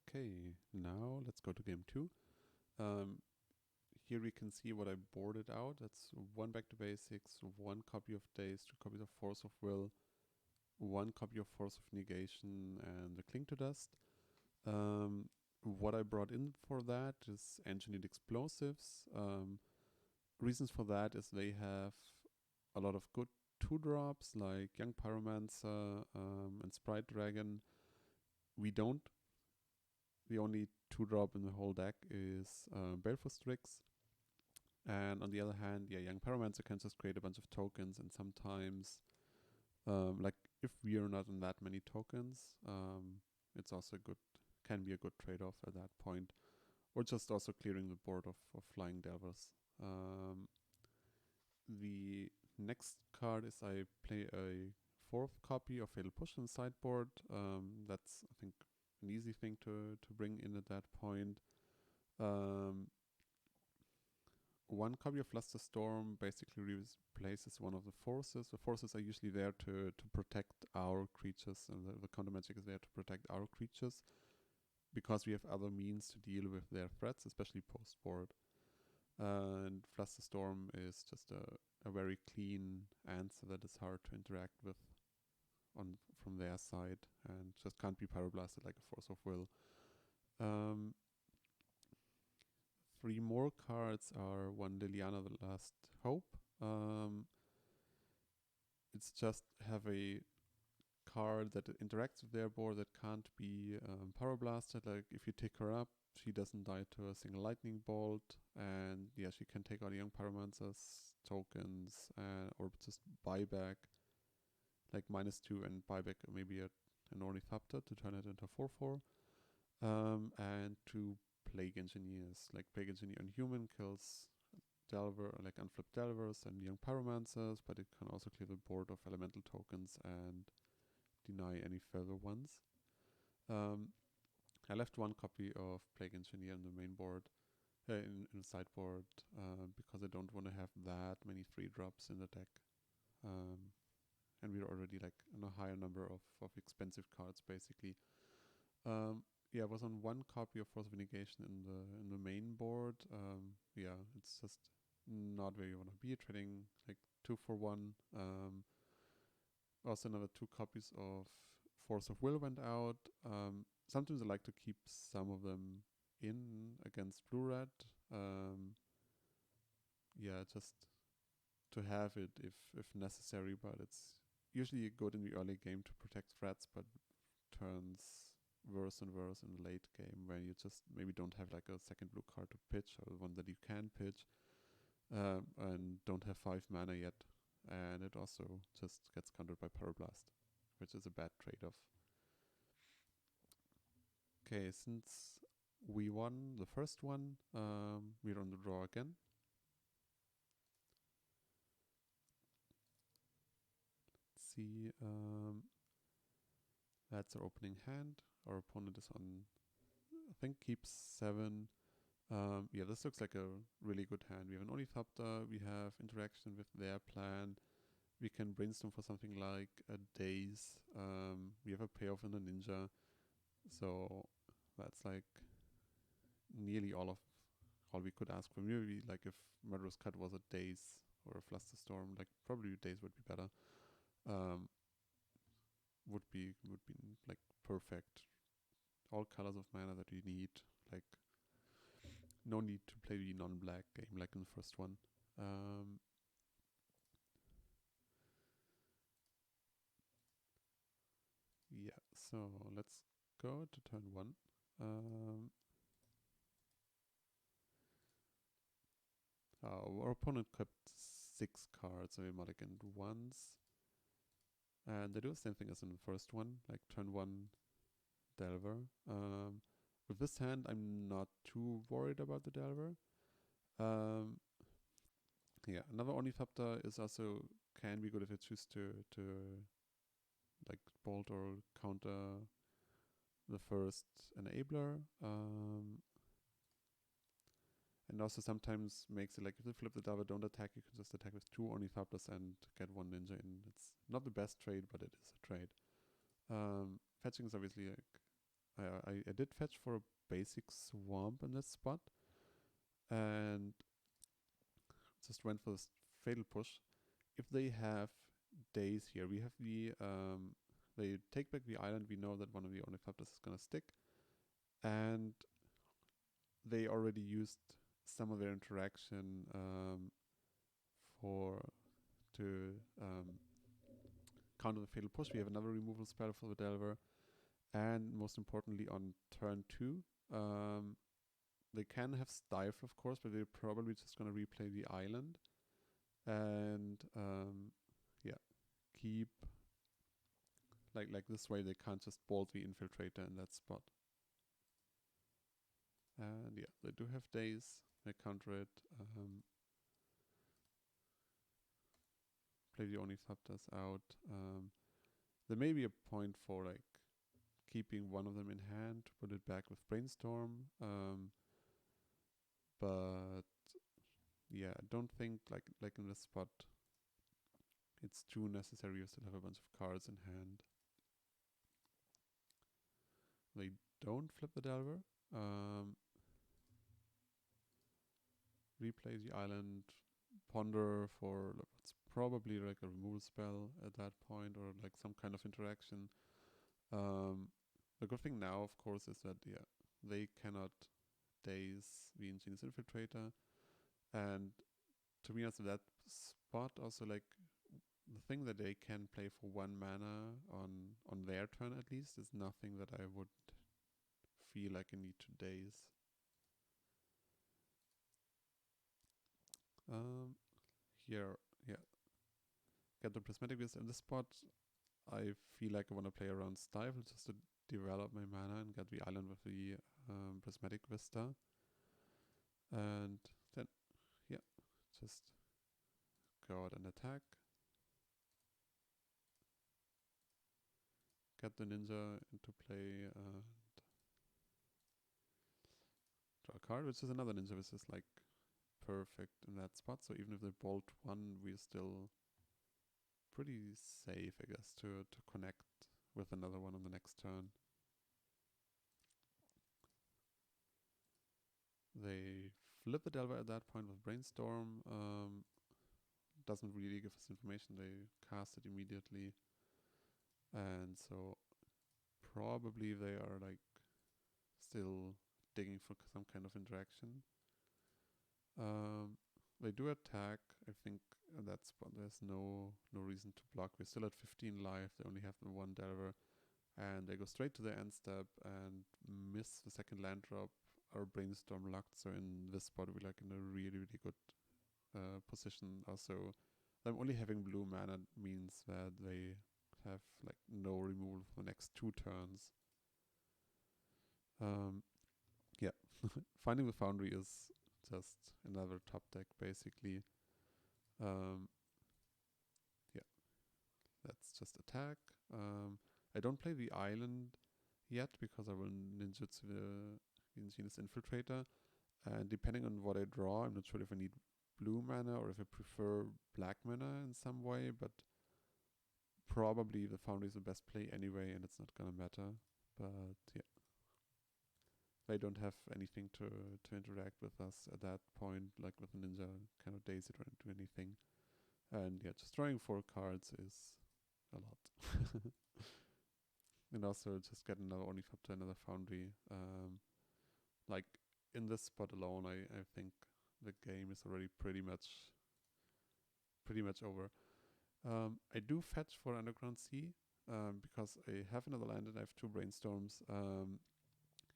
Okay, now let's go to game 2. Here we can see what I boarded out. That's 1 Back to Basics, 1 copy of Daze, 2 copies of Force of Will, 1 copy of Force of Negation, and the Cling to Dust. What I brought in for that is Engineered Explosives. Reasons for that is they have a lot of good 2-drops like Young Pyromancer and Sprite Dragon. The only 2-drop in the whole deck is Baleful Strix. And on the other hand, Young Pyromancer can just create a bunch of tokens, and sometimes, like if we are not in that many tokens, it's also can be a good trade-off at that point. Or just also clearing the board of Flying Delvers. The next card is I play a 4th copy of Fatal Push in the sideboard. That's, I think, an easy thing to bring in at that point. 1 copy of Flusterstorm basically replaces one of the forces. The forces are usually there to protect our creatures, and the counter magic is there to protect our creatures because we have other means to deal with their threats, especially post-board. And Flusterstorm is just a very clean answer that is hard to interact with from their side, and just can't be pyroblasted like a Force of Will. 3 more cards are 1 Liliana, the Last Hope. It's just have a card that interacts with their board that can't be pyroblasted. Like if you take her up, she doesn't die to a single lightning bolt, and she can take out Young Pyromancer's tokens or just buy back like -2 and buy back maybe an Ornithopter to turn it into 4/4, and to Plague Engineers. Like Plague Engineer on human kills Delver, like unflipped Delvers and Young Pyromancers, but it can also clear the board of elemental tokens and deny any further ones. I left 1 copy of Plague Engineer in the main board, in the sideboard, because I don't want to have that many 3-drops in the deck. And we're already like in a higher number of expensive cards, basically. I was on 1 copy of Force of Negation in the main board. It's just not where you want to be. Trading like 2 for 1. Also another 2 copies of Force of Will went out. Sometimes I like to keep some of them in against blue-red. Just to have it if necessary, but it's usually good in the early game to protect threats, but turns worse and worse in the late game where you just maybe don't have like a second blue card to pitch, or one that you can pitch, and don't have 5 mana yet, and it also just gets countered by Pyroblast, which is a bad trade-off. Okay, since we won the first one, we're on the draw again. Let's see, that's our opening hand. Our opponent is on, I think, keeps 7. This looks like a really good hand. We have an Ornithopter, we have interaction with their plan, we can brainstorm for something like a Daze, we have a payoff in a Ninja, so that's like nearly all we could ask for. Maybe like if Murderous Cut was a Daze or a Flusterstorm, like probably Daze would be better. Would be like perfect. All colors of mana that you need, like no need to play the non-black game like in the first one. So let's go to turn 1. Our opponent kept 6 cards, so we mulliganed once. And they do the same thing as in the first one, like turn 1 Delver. With this hand, I'm not too worried about the Delver. Another Ornithopter is also can be good if you choose to like bolt or counter the first enabler. And also sometimes makes it like if you flip the Delver, don't attack, you can just attack with 2 Ornithopters and get 1 Ninja in. It's not the best trade, but it is a trade. Fetching is obviously like I did fetch for a basic swamp in this spot, and just went for this fatal push. If they have days here, we have the they take back the island. We know that one of the Ornithopters is gonna stick, and they already used some of their interaction for to counter the fatal push. We have another removal spell for the Delver, and most importantly, on turn 2, they can have Stifle, of course, but they're probably just going to replay the island and yeah, keep like this way. They can't just bolt the Infiltrator in that spot. And yeah, they do have days. They counter it. Play the Ornithopters out. There may be a point for like keeping one of them in hand to put it back with Brainstorm. But yeah, I don't think like in this spot it's too necessary. You still have a bunch of cards in hand. They don't flip the Delver. Replay the island, ponder for what's probably like a removal spell at that point, or like some kind of interaction. The good thing now, of course, is that yeah, they cannot daze the Ingenious Infiltrator, and to be honest, that spot also like the thing that they can play for 1 mana on their turn at least is nothing that I would feel like I need to daze. Here, yeah, get the Prismatic Vista in this spot. I feel like I want to play around Stifle just to develop my mana and get the island with the Prismatic Vista. And then, yeah, just go out and attack. Get the ninja into play and draw a card, which is another ninja, which is like perfect in that spot. So even if they bolt 1, we're still pretty safe, I guess, to connect with another one on the next turn. They flip the Delver at that point with Brainstorm. Doesn't really give us information. They cast it immediately. And so probably they are like still digging for some kind of interaction. They do attack. I think at that spot there's no reason to block. We're still at 15 life. They only have the 1 Delver. And they go straight to the end step and miss the second land drop. Our Brainstorm locked. So in this spot we're like in a really, really good position. Also, them only having blue mana means that they have like no removal for the next 2 turns. Yeah, finding the Foundry is just another top deck basically. Yeah, that's just attack. I don't play the island yet because I will ninjutsu the Ingenious Infiltrator, and depending on what I draw, I'm not sure if I need blue mana or if I prefer black mana in some way, but probably the Foundry is the best play anyway, and it's not gonna matter. But yeah, they don't have anything to interact with us at that point, like with a ninja, kind of daze it or do anything. And yeah, just drawing 4 cards is a lot. And also just get another Ornithopter, another Foundry. Like in this spot alone, I think the game is already pretty much over. I do fetch for Underground Sea because I have another land and I have 2 Brainstorms.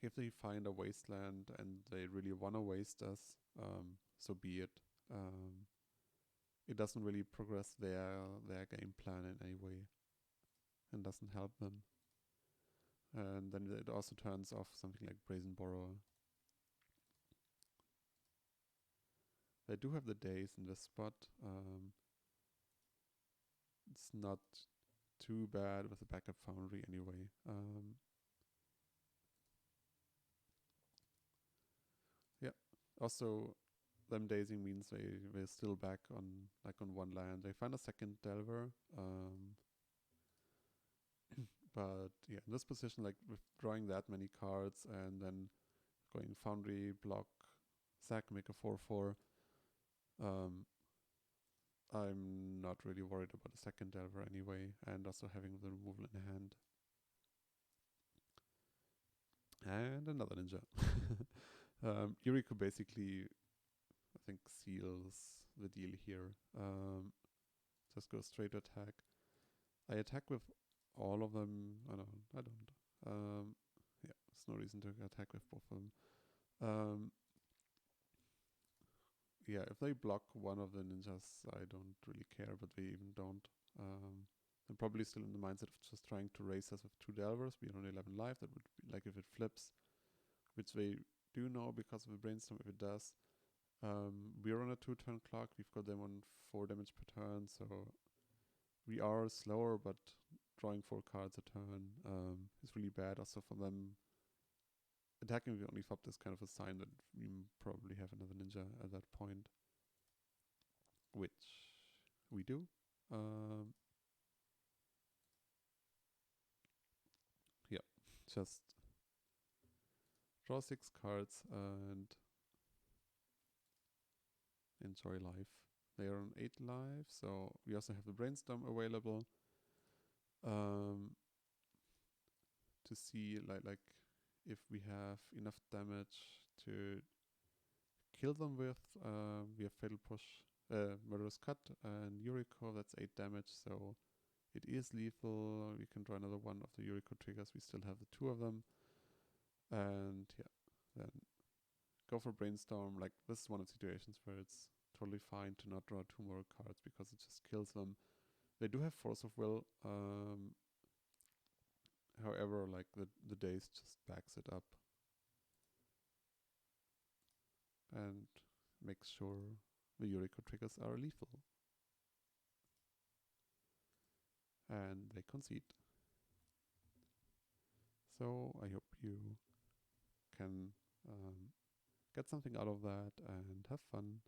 If they find a wasteland and they really want to waste us, so be it. It doesn't really progress their game plan in any way and doesn't help them. And then it also turns off something like Brazen Borrower. They do have the days in this spot. It's not too bad with the backup Foundry anyway. Yeah. Also, them dazing means they're still back on 1 land. They find a second Delver. But yeah, in this position, like with drawing that many cards and then going Foundry, block, sack, make a 4/4, I'm not really worried about a second Delver anyway, and also having the removal in hand. And another ninja. Yuriko basically, I think, seals the deal here. Just go straight attack. I attack with all of them. I don't. Yeah, there's no reason to attack with both of them. Yeah, if they block one of the ninjas, I don't really care, but they even don't. I'm probably still in the mindset of just trying to race us with 2 Delvers. We are on 11 life. That would be like if it flips, which they do know because of the brainstorm. If it does, we're on a 2-turn clock. We've got them on 4 damage per turn, so we are slower, but drawing 4 cards a turn is really bad. Also for them, attacking the only fob is kind of a sign that we probably have another ninja at that point, which we do. Yeah, just draw 6 cards and enjoy life. They are on 8 life, so we also have the brainstorm available to see like if we have enough damage to kill them with. We have Fatal Push, Murderous Cut, and Yuriko. That's 8 damage, so it is lethal. We can draw another one of the Yuriko triggers. We still have the 2 of them. And yeah, then go for Brainstorm. Like, this is one of the situations where it's totally fine to not draw 2 more cards because it just kills them. They do have Force of Will. However, like the Daze just backs it up and makes sure the Yuriko triggers are lethal. And they concede. So I hope you can get something out of that and have fun.